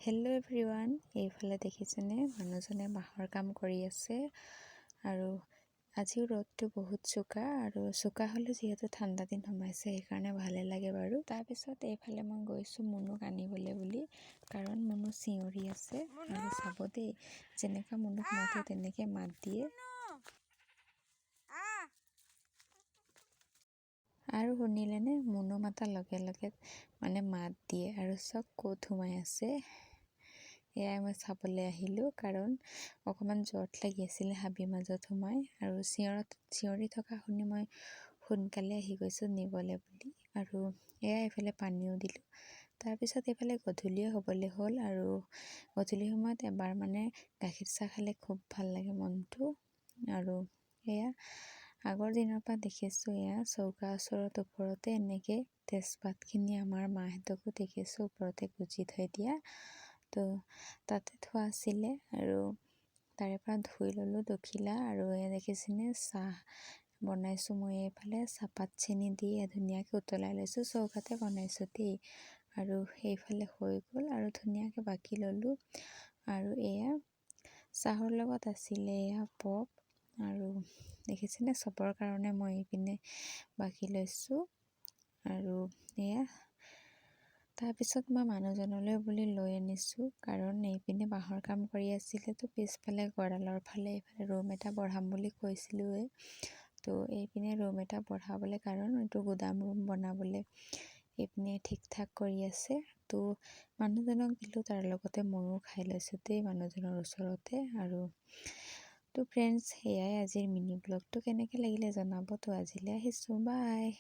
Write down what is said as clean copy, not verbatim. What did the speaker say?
Hello' everyone, এইফালে দেখিছেনে মানুহজনে বাঁহৰ কাম কৰি আছে। আৰু আজিও ৰ'দটো বহুত চোকা, আৰু চোকা হ'লেও যিহেতু ঠাণ্ডা দিন সোমাইছে সেইকাৰণে ভালে লাগে বাৰু। তাৰপিছত এইফালে মই গৈছোঁ মুনুক আনিবলৈ বুলি, কাৰণ মুনু চিঞৰি আছে। আৰু চাব দেই, যেনেকুৱা মুনুক মাতে তেনেকৈ মাত দিয়ে। আৰু শুনিলেনে, মুনু মাতাৰ লগে লগে মাত দিয়ে। আৰু চব ক'ত সোমাই আছে এয়াই মই চাবলৈ আহিলোঁ, কাৰণ অকণমান জ্বৰত লাগি আছিলে হাবিৰ মাজত সোমাই। আৰু চিঞৰি থকা শুনি মই সোনকালে আহি গৈছোঁ নিবলৈ বুলি। আৰু এয়াই এইফালে পানীও দিলোঁ। তাৰপিছত এইফালে গধূলিও হ'বলৈ হ'ল, আৰু গধূলি সময়ত এবাৰ গাখীৰ চাহ খালে খুব ভাল লাগে মনটো। আৰু এয়া আগৰ দিনৰ পৰা দেখিছোঁ, এয়া চৌকা ওপৰতে এনেকৈ তেজপাতখিনি আমাৰ মাহঁতকো দেখিছোঁ ওপৰতে গুজি থৈ দিয়া। তো তাতে থোৱা আছিলে, আৰু তাৰে পৰা ধুই ল'লোঁ দুখিলা। আৰু এয়া দেখিছেনে, চাহ বনাইছোঁ মই এইফালে চাহপাত চেনি দি ধুনীয়াকৈ উতলাই লৈছোঁ। চৌকাতে বনাইছোঁ দেই। আৰু সেইফালে হৈ গ'ল, আৰু ধুনীয়াকৈ বাকি ল'লোঁ। আৰু এয়া চাহৰ লগত আছিলে এয়া পপ। আৰু দেখিছেনে, চবৰ কাৰণে মই এইপিনে বাকি লৈছোঁ। আৰু এয়া তাৰপিছত মই মানুহজনলৈ বুলি লৈ আনিছোঁ, কাৰণ এইপিনে বাঁহৰ কাম কৰি আছিলেতো পিছফালে গঁৰালৰ ফালে এইফালে ৰুম এটা বঢ়াম বুলি কৈছিলোঁৱে। তো এইপিনে ৰুম এটা বঢ়াবলৈ, কাৰণ এইটো গুদাম ৰুম বনাবলৈ এইপিনে ঠিক ঠাক কৰি আছে। তো মানুহজনক দিলোঁ, তাৰ লগতে ময়ো খাই লৈছোঁ দেই মানুহজনৰ ওচৰতে। আৰু তো ফ্ৰেণ্ডছ, সেয়াই আজিৰ মিনি ব্লগটো কেনেকৈ লাগিলে জনাব। তো আজিলৈ আহিছোঁ, বাই।